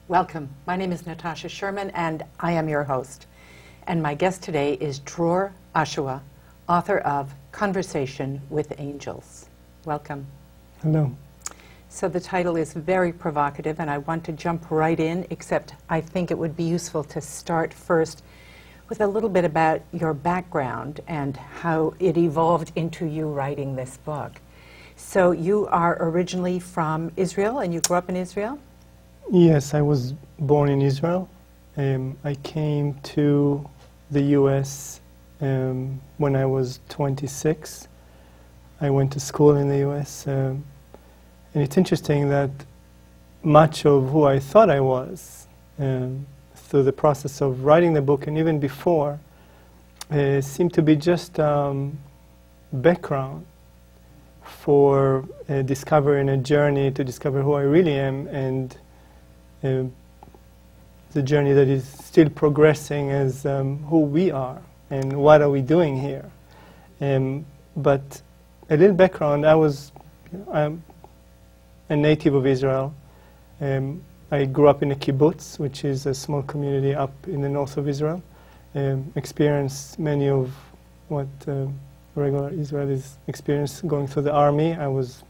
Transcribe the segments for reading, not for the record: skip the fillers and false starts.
Welcome. My name is Natasha Sherman, and I am your host. And my guest today is Dror Ashuah, author of Conversation with Angels. Welcome. Hello. So the title is very provocative, and I want to jump right in, except I think it would be useful to start first with a little bit about your background and how it evolved into you writing this book. So you are originally from Israel, and you grew up in Israel? Yes, I was born in Israel. I came to the U.S. When I was 26. I went to school in the U.S. And it's interesting that much of who I thought I was through the process of writing the book and even before seemed to be just background for discovering a journey to discover who I really am, and the journey that is still progressing as who we are and what are we doing here. But a little background, I'm a native of Israel. I grew up in a kibbutz, which is a small community up in the north of Israel. Experienced many of what regular Israelis experience going through the army. I was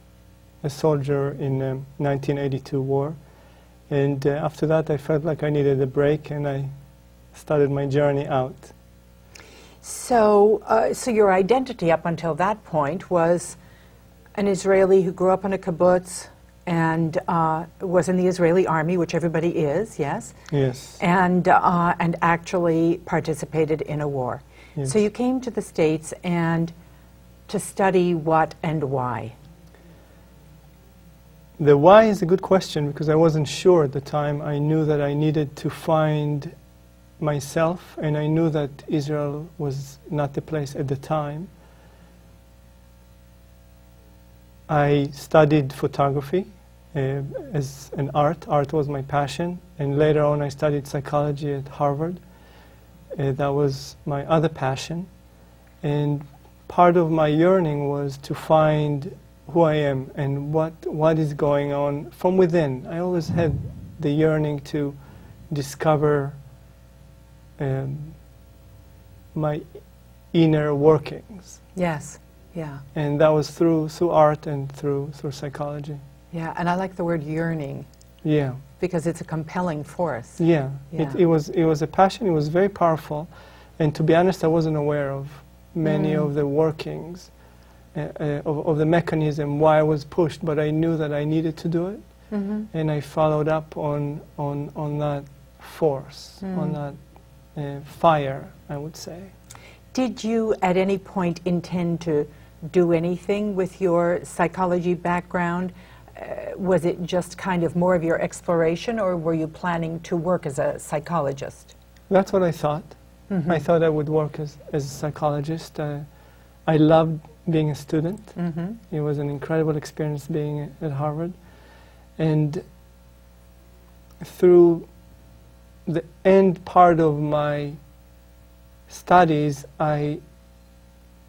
a soldier in 1982 war. And after that, I felt like I needed a break, and I started my journey out. So, so your identity up until that point was an Israeli who grew up in a kibbutz and was in the Israeli army, which everybody is, yes? Yes. And actually participated in a war. Yes. So you came to the States and to study what and why? The why is a good question, because I wasn't sure at the time. I knew that I needed to find myself, and I knew that Israel was not the place at the time. I studied photography as an art. Art was my passion, and later on I studied psychology at Harvard. That was my other passion, and part of my yearning was to find who I am and what is going on from within. I always had the yearning to discover my inner workings. Yes, yeah. And that was through art and through psychology. Yeah, and I like the word yearning. Yeah. Because it's a compelling force. Yeah. Yeah. It was a passion. It was very powerful. And to be honest, I wasn't aware of many of the workings of the mechanism why I was pushed, but I knew that I needed to do it, and I followed up on that force, on that fire, I would say. Did you at any point intend to do anything with your psychology background? Was it just kind of more of your exploration, or were you planning to work as a psychologist? That's what I thought. I thought I would work as a psychologist. I loved being a student. It was an incredible experience being at Harvard. And through the end part of my studies, I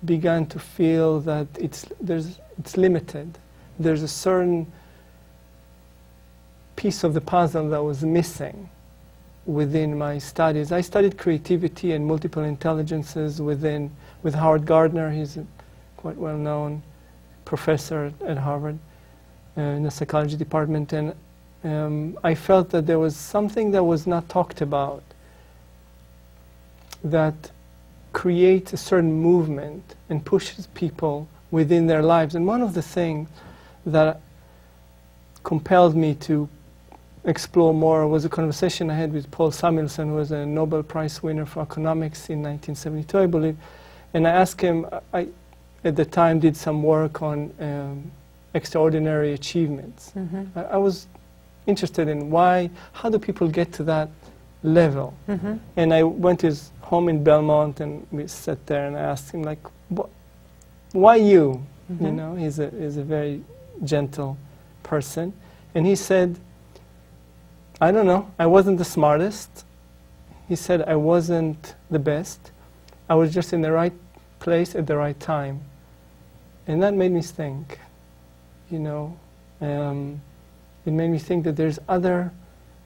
began to feel that it's limited. There's a certain piece of the puzzle that was missing within my studies. I studied creativity and multiple intelligences with Howard Gardner. He's a quite well-known professor at Harvard in the psychology department, and I felt that there was something that was not talked about that creates a certain movement and pushes people within their lives. And one of the things that compelled me to explore more was a conversation I had with Paul Samuelson, who was a Nobel Prize winner for economics in 1972, I believe. And I asked him, I at the time did some work on extraordinary achievements. I was interested in how do people get to that level? And I went to his home in Belmont, and we sat there, and I asked him, like, why you? You know, he's a very gentle person. And he said, I don't know, I wasn't the smartest. He said, I wasn't the best. I was just in the right place at the right time. And that made me think, you know, it made me think that there's other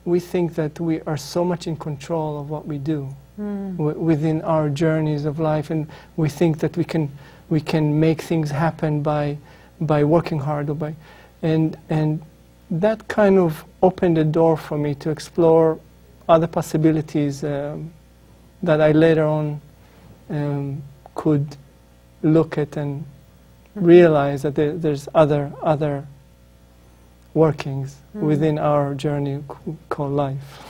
we think that we are so much in control of what we do within our journeys of life, and we think that we can make things happen by working hard, or and that kind of opened the door for me to explore other possibilities that I later on could look at and realize that there's other workings within our journey called life.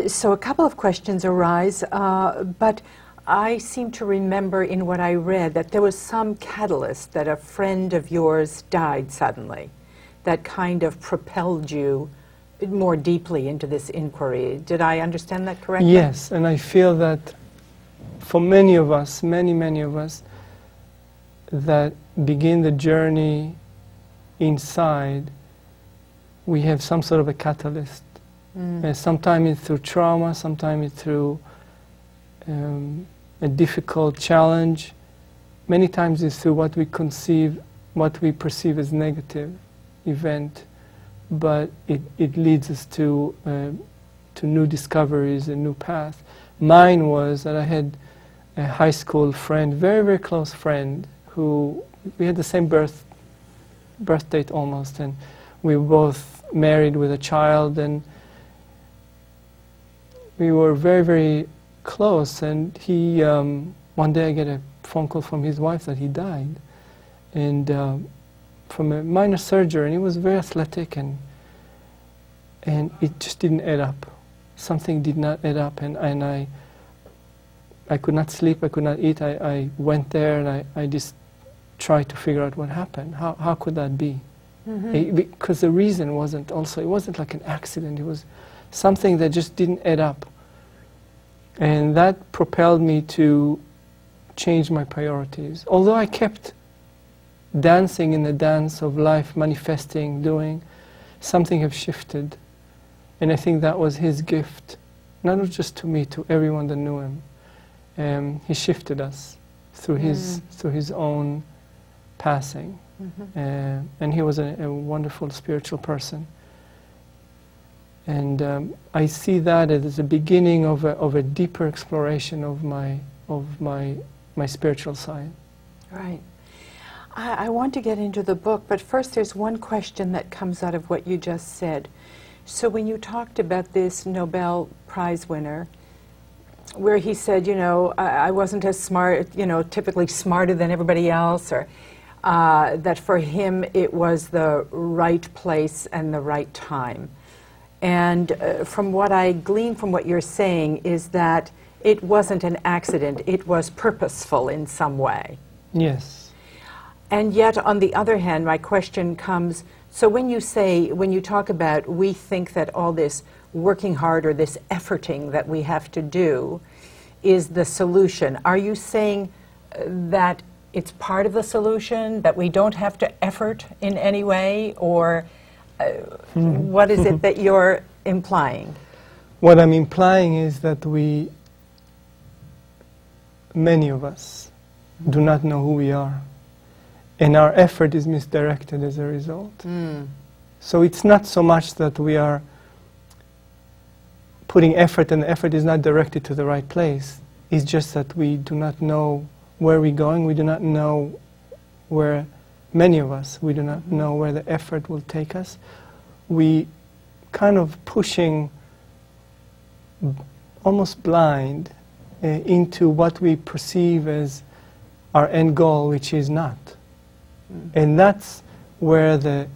So a couple of questions arise, but I seem to remember in what I read that there was some catalyst, that a friend of yours died suddenly, that kind of propelled you more deeply into this inquiry. Did I understand that correctly? Yes, and I feel that for many of us, many of us, that begin the journey inside, we have some sort of a catalyst. Sometimes it's through trauma, sometimes it's through a difficult challenge. Many times it's through what we perceive as negative event, but it leads us to new discoveries, a new path. Mine was that I had a high school friend, very close friend, who we had the same birth date almost, and we were both married with a child, and we were very close. And he one day I get a phone call from his wife that he died, and from a minor surgery, and he was very athletic, and it just didn't add up. Something did not add up, and I could not sleep, I could not eat. I went there and I just tried to figure out what happened. How could that be? Because the reason it wasn't like an accident, it was something that just didn't add up. And that propelled me to change my priorities. Although I kept dancing in the dance of life, manifesting, doing, something have shifted. And I think that was his gift, not just to me, to everyone that knew him. He shifted us through his own passing. And he was a wonderful spiritual person. And I see that as the beginning of a deeper exploration of my spiritual side. Right. I want to get into the book, but first there's one question that comes out of what you just said. So when you talked about this Nobel Prize winner, where he said, I wasn't as smart, typically smarter than everybody else, or that for him it was the right place and the right time. And from what I glean from what you're saying is that it wasn't an accident, it was purposeful in some way. Yes. And yet, on the other hand, my question comes, so when you talk about, we think that all this working hard or this efforting that we have to do is the solution. Are you saying that it's part of the solution, that we don't have to effort in any way, or what is it that you're implying? What I'm implying is that many of us do not know who we are. And our effort is misdirected as a result. So it's not so much that we are putting effort and the effort is not directed to the right place. It's just that we do not know where we're going. We do not know where, many of us, we do not know where the effort will take us. We kind of pushing almost blind into what we perceive as our end goal, which is not. And that's where the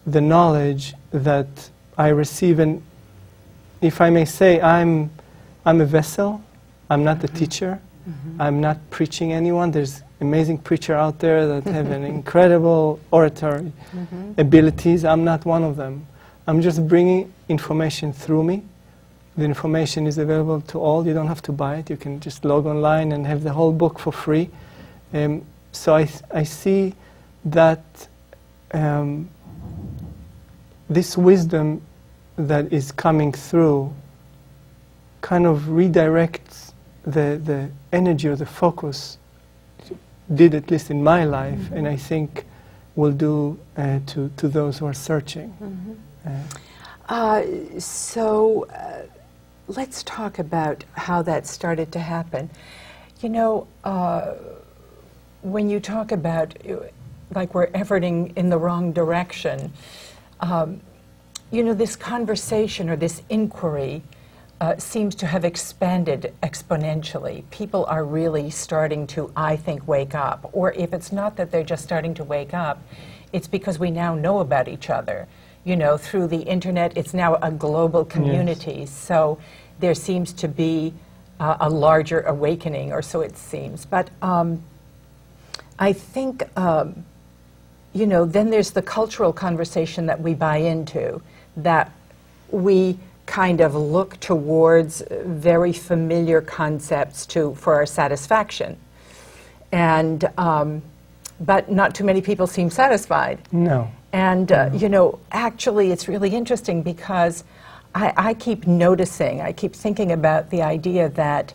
knowledge that I receive, and if I may say, I'm a vessel, I'm not the teacher, I'm not preaching anyone. There's amazing preachers out there that have an incredible oratory abilities. I'm not one of them. I'm just bringing information through me. The information is available to all. You don't have to buy it. You can just log online and have the whole book for free. So I see that this wisdom that is coming through kind of redirects the energy or the focus, did at least in my life, and I think will do to those who are searching. Let's talk about how that started to happen. You know, when you talk about like we're efforting in the wrong direction, you know, this conversation or this inquiry seems to have expanded exponentially. People are really starting to, I think, wake up. Or if it's not that they're just starting to wake up, it's because we now know about each other. You know, through the internet, it's now a global community. Yes. So there seems to be a larger awakening, or so it seems. But I think, you know, then there's the cultural conversation that we buy into, that we kind of look towards very familiar concepts for our satisfaction. And, but not too many people seem satisfied. No. And, you know, actually it's really interesting because I keep noticing, I keep thinking about the idea that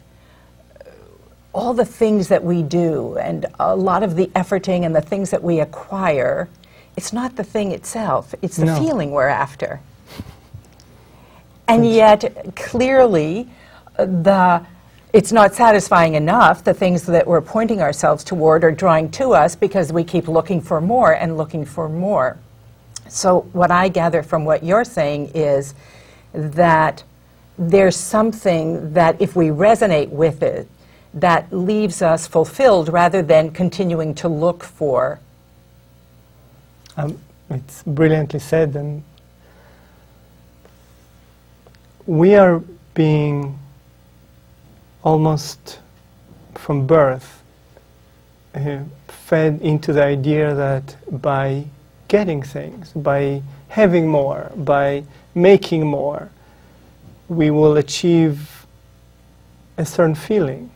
all the things that we do and a lot of the efforting and the things that we acquire, it's not the thing itself, it's the feeling we're after. And yet, clearly, it's not satisfying enough, the things that we're pointing ourselves toward or drawing to us, because we keep looking for more and looking for more. So what I gather from what you're saying is that there's something that if we resonate with it, that leaves us fulfilled rather than continuing to look for. It's brilliantly said, and we are being almost from birth fed into the idea that by getting things, by having more, by making more, we will achieve a certain feeling.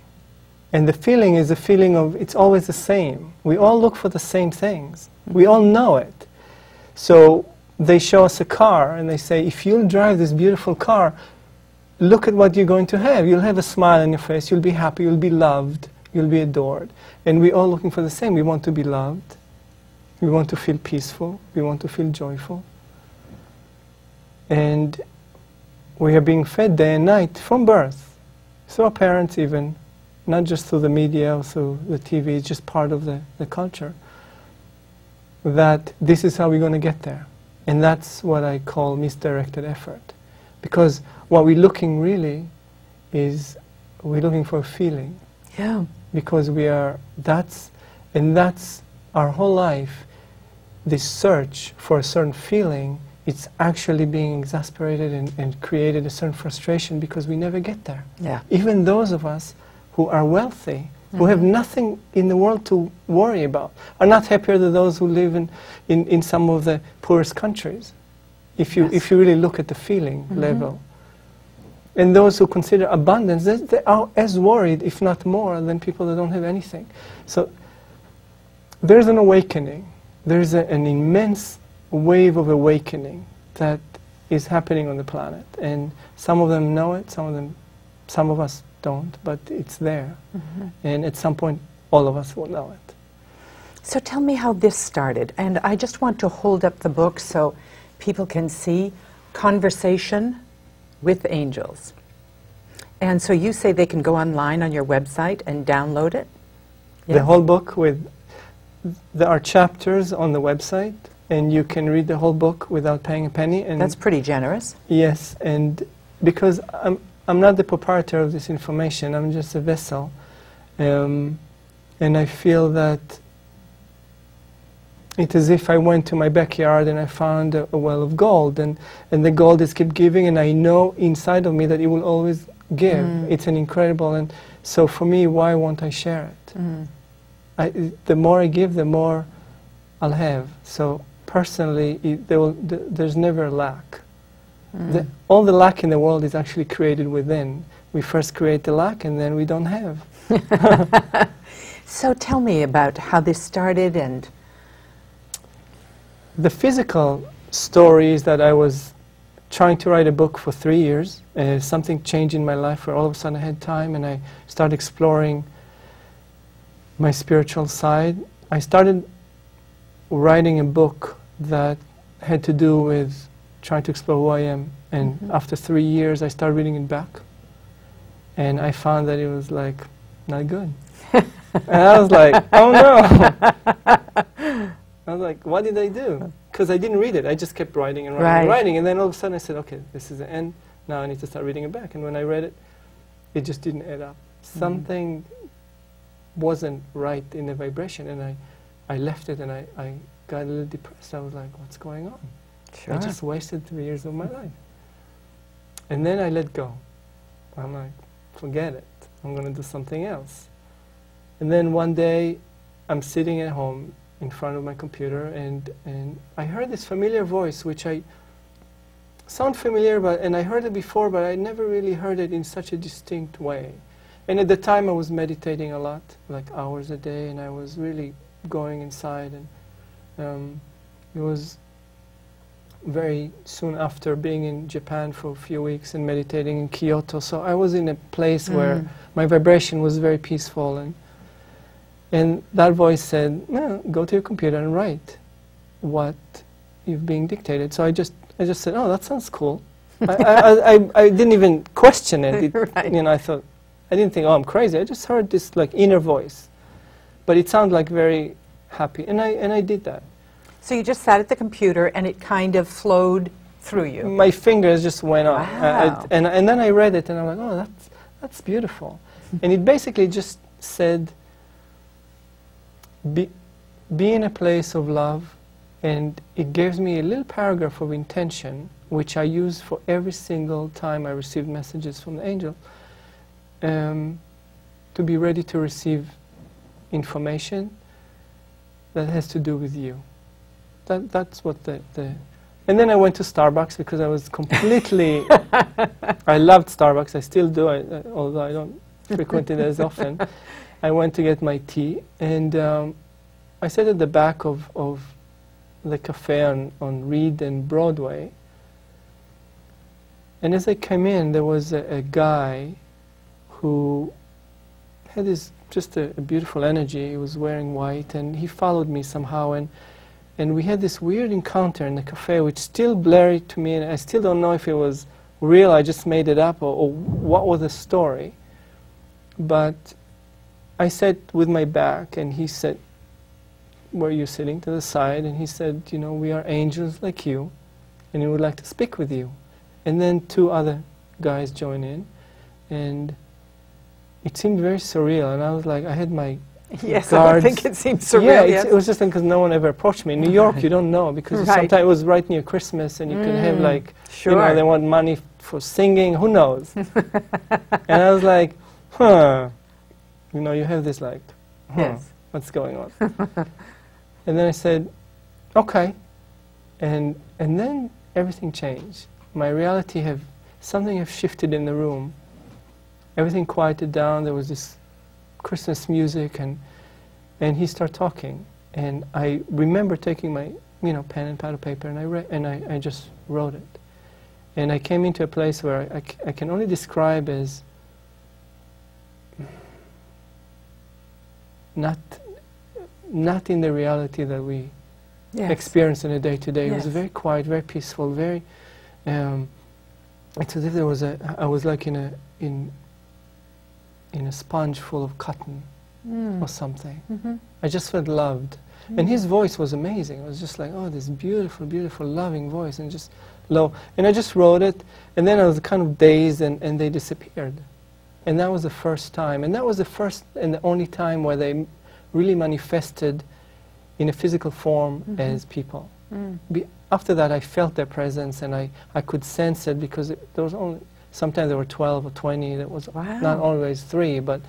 And the feeling is a feeling of, it's always the same. We all look for the same things. We all know it. So they show us a car and they say, if you'll drive this beautiful car, look at what you're going to have. You'll have a smile on your face, you'll be happy, you'll be loved, you'll be adored. And we're all looking for the same. We want to be loved, we want to feel peaceful, we want to feel joyful. And we are being fed day and night from birth, through our parents even, not just through the media or through the TV, it's just part of the culture, that this is how we're going to get there. And that's what I call misdirected effort. Because what we're looking really is, we're looking for a feeling. Yeah. Because we are, that's our whole life, this search for a certain feeling, it's actually being exasperated and created a certain frustration because we never get there. Yeah. Even those of us who are wealthy, who have nothing in the world to worry about, are not happier than those who live in some of the poorest countries, if you really look at the feeling level. And those who consider abundance, they are as worried, if not more, than people that don't have anything. So there's an awakening. There's an immense wave of awakening that is happening on the planet. And some of them know it, some of us don't, but it's there. And at some point, all of us will know it. So tell me how this started. And I just want to hold up the book so people can see Conversation with Angels. And so you say they can go online on your website and download it? Yeah? The whole book there are chapters on the website, and you can read the whole book without paying a penny. And that's pretty generous. Yes, and because I'm not the proprietor of this information, I'm just a vessel. And I feel that it's as if I went to my backyard and I found a well of gold, and the gold is keep giving, and I know inside of me that it will always give. It's an incredible, and so for me, why won't I share it? The more I give, the more I'll have. So personally, there's never a lack. All the lack in the world is actually created within. We first create the lack, and then we don't have. So tell me about how this started. And the physical story is that I was trying to write a book for 3 years. Something changed in my life where all of a sudden I had time, and I started exploring my spiritual side. I started writing a book that had to do with trying to explore who I am. And after 3 years, I started reading it back. And I found that it was like, not good. And I was like, oh no. I was like, what did I do? Because I didn't read it. I just kept writing and writing and writing. And then all of a sudden I said, okay, this is the end. Now I need to start reading it back. And when I read it, it just didn't add up. Something wasn't right in the vibration. And I left it and I got a little depressed. I was like, what's going on? Sure. I just wasted 3 years of my life. And then I let go. I'm like, forget it. I'm going to do something else. And then one day, I'm sitting at home in front of my computer, and I heard this familiar voice, which I sound familiar, and I heard it before, but I never really heard it in such a distinct way. And at the time, I was meditating a lot, like hours a day, and I was really going inside. And it was very soon after being in Japan for a few weeks and meditating in Kyoto. So I was in a place where my vibration was very peaceful. And that voice said, no, go to your computer and write what you've being dictated. So I just said, oh, that sounds cool. I didn't even question it. Right. You know, I didn't think, oh, I'm crazy. I just heard this like inner voice. But it sounded like very happy. And I did that. So you just sat at the computer and it kind of flowed through you? My fingers just went on. Wow. And then I read it and I'm like, oh, that's beautiful. And it basically just said, be in a place of love, and it gives me a little paragraph of intention, which I use for every single time I receive messages from the angel, to be ready to receive information that has to do with you. That's what and then I went to Starbucks because I was completely, I loved Starbucks, I still do, although I don't frequent it as often. I went to get my tea, and I sat at the back of the cafe on Reed and Broadway. And as I came in, there was a guy who had this just a beautiful energy. He was wearing white, and he followed me somehow, and we had this weird encounter in the cafe, which still blurry to me, and I still don't know if it was real, I just made it up, or what was the story. But I sat with my back, and he said, where are you sitting? To the side. And he said, you know, we are angels like you, and we would like to speak with you. And then 2 other guys joined in, and it seemed very surreal. And I was like, I had my yes, guards. I think it seemed surreal. Yeah, yes. it was just because no one ever approached me. In New York, you don't know, because sometimes it was right near Christmas, and you can have like, sure. you know, they want money for singing, who knows? And I was like, huh. You know, you have this like, yes. What's going on? And then I said, okay. And then everything changed. My reality something have shifted in the room. Everything quieted down. There was this Christmas music, and he started talking. And I remember taking my, you know, pen and pad of paper, and I just wrote it. And I came into a place where I can only describe as not in the reality that we experience in a day-to-day. It was very quiet, very peaceful, very. It's as if there was I was like in a sponge full of cotton or something. I just felt loved, and his voice was amazing. It was just like, oh, this beautiful, beautiful, loving voice, and just low. And I just wrote it, and then I was kind of dazed, and they disappeared. And that was the first time, and that was the first and the only time where they really manifested in a physical form as people. After that, I felt their presence, and I could sense it, because there was only, sometimes there were 12 or 20, there was not always 3, but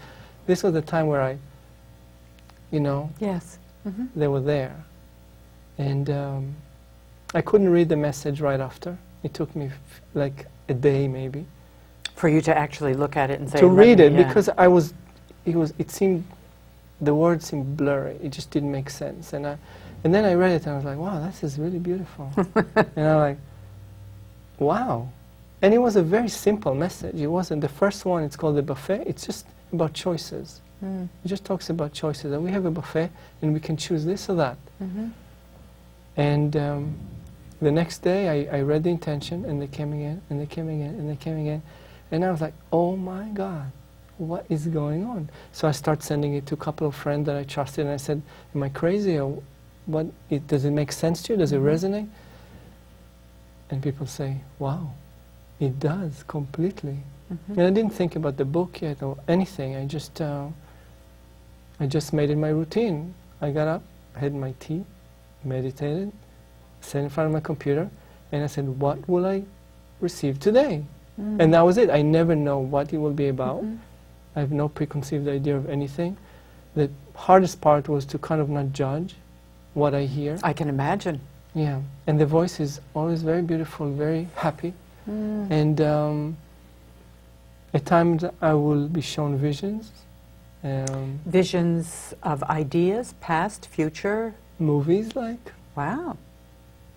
this was the time where I, you know, they were there. And I couldn't read the message right after. It took me like a day maybe. For you to actually look at it and say, to read it, because it seemed, the words seemed blurry. It just didn't make sense. And then I read it, and I was like, wow, this is really beautiful. And I'm like, wow. And it was a very simple message. It wasn't, the first one, it's called the buffet. It's just about choices. It just talks about choices. And we have a buffet, and we can choose this or that. And The next day, I read the intention, and they came again, and they came again, and they came again. And I was like, oh my God, what is going on? So I started sending it to a couple of friends that I trusted, and I said, am I crazy? Or what? Does it make sense to you? Does it resonate? And people say, wow, it does, completely. And I didn't think about the book yet or anything. I just made it my routine. I got up, had my tea, meditated, sat in front of my computer, and I said, what will I receive today? And that was it. I never know what it will be about. I have no preconceived idea of anything. The hardest part was to kind of not judge what I hear. I can imagine. Yeah, and the voice is always very beautiful, very happy. And at times I will be shown visions. Visions of ideas, past, future? Movies, like. Wow.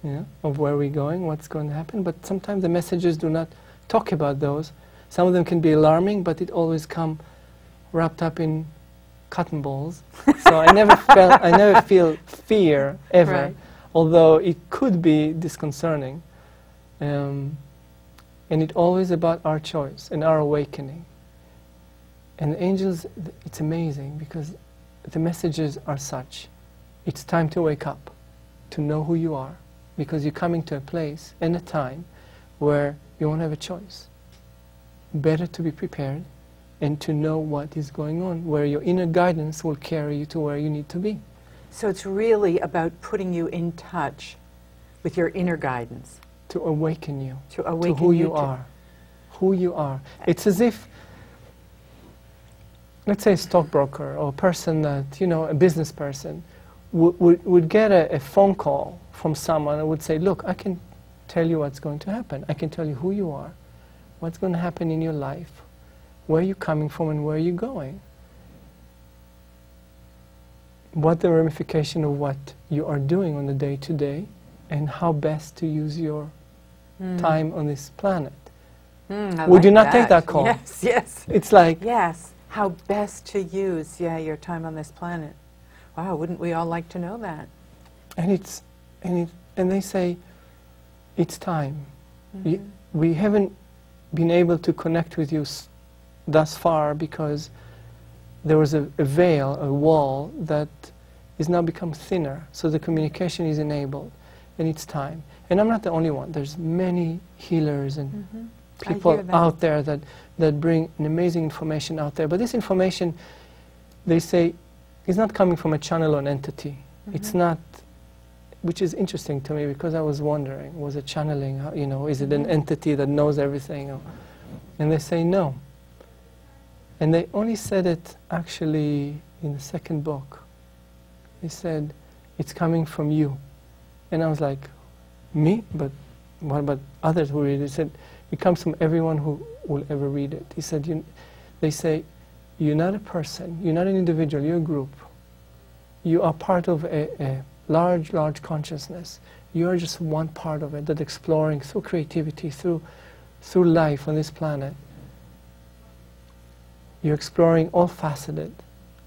Yeah, of where we're going, what's going to happen. But sometimes the messages do not talk about those. Some of them can be alarming, but it always come wrapped up in cotton balls. So I never feel fear ever, Right. although it could be disconcerting. And it's always about our choice and our awakening. And the angels, it's amazing because the messages are such. It's time to wake up, to know who you are, because you're coming to a place and a time where you won't have a choice. Better to be prepared and to know what is going on, where your inner guidance will carry you to where you need to be. So it's really about putting you in touch with your inner guidance. To awaken you To awaken who you you are. Who you are. It's as if, let's say a stockbroker or a person that, a business person, would get a phone call from someone and would say, look, I can tell you what's going to happen. I can tell you who you are, what's going to happen in your life, where you're coming from and where you're going. What the ramification of what you are doing on the day-to-day and how best to use your time on this planet. Would you not take that call? Yes, yes. It's like... Yes, how best to use, your time on this planet. Wow, wouldn't we all like to know that? And they say, it's time. We haven't been able to connect with you thus far because there was a veil, a wall that is now become thinner, so the communication is enabled, and it's time. And I'm not the only one. There's many healers and people out there that bring an amazing information out there. But this information, they say, is not coming from a channel or an entity. It's not, which is interesting to me because I was wondering, was it channeling? Is it an entity that knows everything? And they say no. And they only said it actually in the second book. They said, it's coming from you. And I was like, me? But what about others who read it? He said, it comes from everyone who will ever read it. He said, they say, you're not a person, you're not an individual, you're a group. You are part of a large, large consciousness. You are just one part of it, that exploring through creativity, through life on this planet. You're exploring all faceted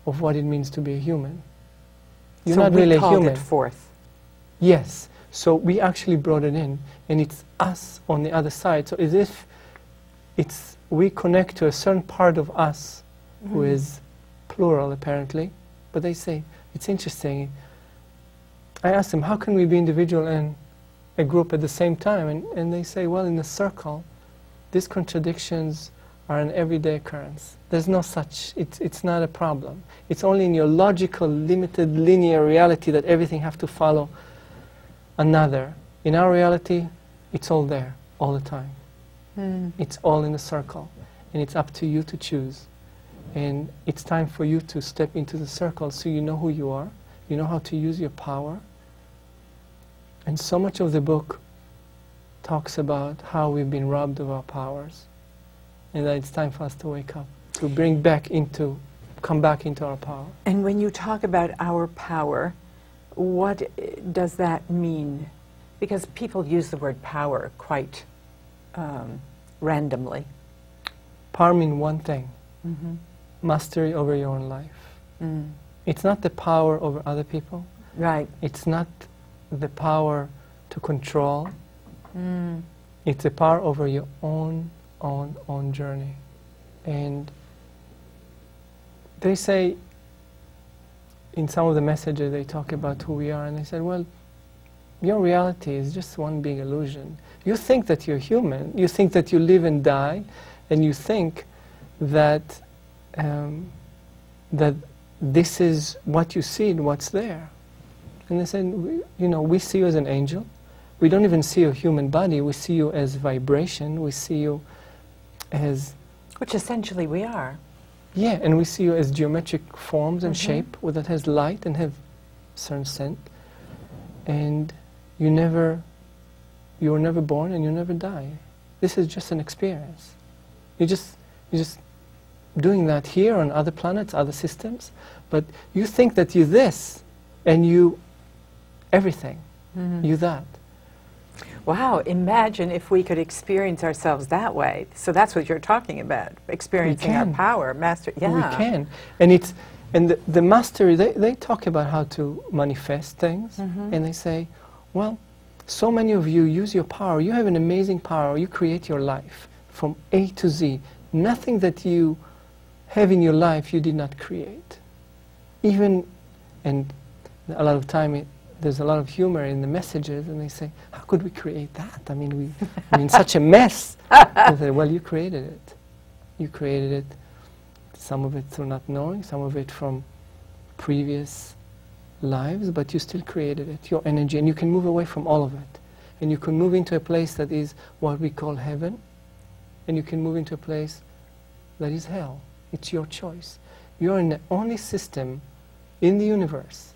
of what it means to be a human. You're not really a human. So we called it forth. Yes. So we actually brought it in, and it's us on the other side. So as if we connect to a certain part of us, who is plural apparently, but they say, it's interesting. I asked them, how can we be individual and a group at the same time? And they say, well, in a circle, these contradictions are an everyday occurrence. There's no such, it's not a problem. It's only in your logical, limited, linear reality that everything has to follow another. In our reality, it's all there, all the time. It's all in a circle. And it's up to you to choose. And it's time for you to step into the circle so you know who you are, you know how to use your power. And so much of the book talks about how we've been robbed of our powers, and that it's time for us to wake up, to come back into our power. And when you talk about our power, what does that mean? Because people use the word power quite randomly. Power means one thing. Mastery over your own life. It's not the power over other people. Right. It's not the power to control. It's a power over your own journey. And they say, in some of the messages they talk about who we are, and they said, well, your reality is just one big illusion. You think that you're human, you think that you live and die, and you think that that this is what you see and what's there. And they said, we see you as an angel. We don't even see your human body. We see you as vibration. We see you as... Which essentially we are. Yeah, and we see you as geometric forms and shape that has light and have certain scent. And you were never born and you never die. This is just an experience. You're just doing that here on other planets, other systems, but you think that you're this, and you everything. You that. Wow, imagine if we could experience ourselves that way. So that's what you're talking about, experiencing our power, master. Yeah. We can. And the mastery, they talk about how to manifest things, and they say, well, so many of you use your power. You have an amazing power. You create your life from A to Z. Nothing that you have in your life you did not create. Even, and a lot of time there's a lot of humor in the messages, and they say, how could we create that? I mean, we're in such a mess. And they say, well, you created it. You created it, some of it through not knowing, some of it from previous lives, but you still created it, your energy, and you can move away from all of it. And you can move into a place that is what we call heaven, and you can move into a place that is hell. It's your choice. You're in the only system in the universe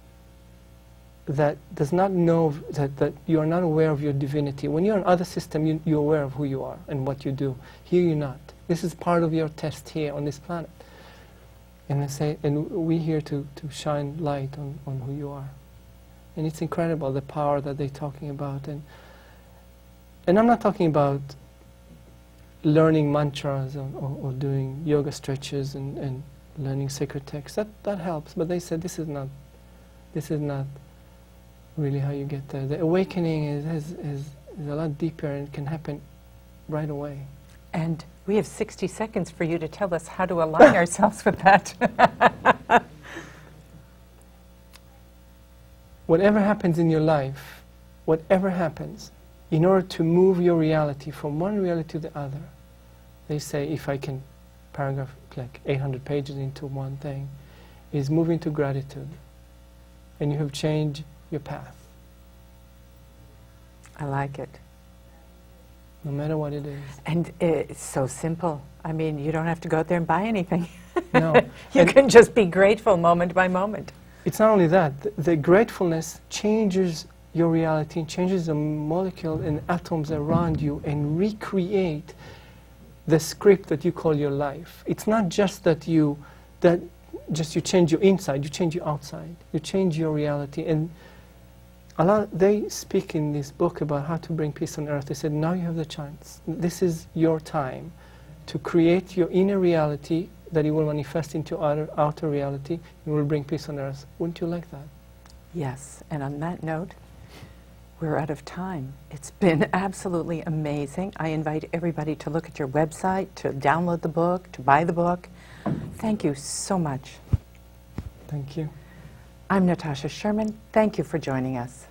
that does not know, that you are not aware of your divinity. When you're in other system, you're aware of who you are and what you do. Here you're not. This is part of your test here on this planet. And they say, and we're here to shine light on who you are. And it's incredible, the power that they're talking about. And I'm not talking about learning mantras or doing yoga stretches and learning sacred texts. That helps, but they said this is not really how you get there. The awakening is a lot deeper and can happen right away. And we have 60 seconds for you to tell us how to align ourselves with that. Whatever happens in your life, whatever happens, in order to move your reality from one reality to the other, they say, if I can paragraph like 800 pages into one thing, is move into gratitude. And you have changed your path. I like it. No matter what it is. And it's so simple. I mean, you don't have to go out there and buy anything. No. You can just be grateful moment by moment. It's not only that. The gratefulness changes your reality and changes the molecule and atoms around you and recreate the script that you call your life. It's not just that you change your inside, you change your outside. You change your reality. And they speak in this book about how to bring peace on earth. They said, now you have the chance. This is your time to create your inner reality that it will manifest into outer reality and will bring peace on earth. Wouldn't you like that? Yes. And on that note, we're out of time. It's been absolutely amazing. I invite everybody to look at your website, to download the book, to buy the book. Thank you so much. Thank you. I'm Natasha Sherman. Thank you for joining us.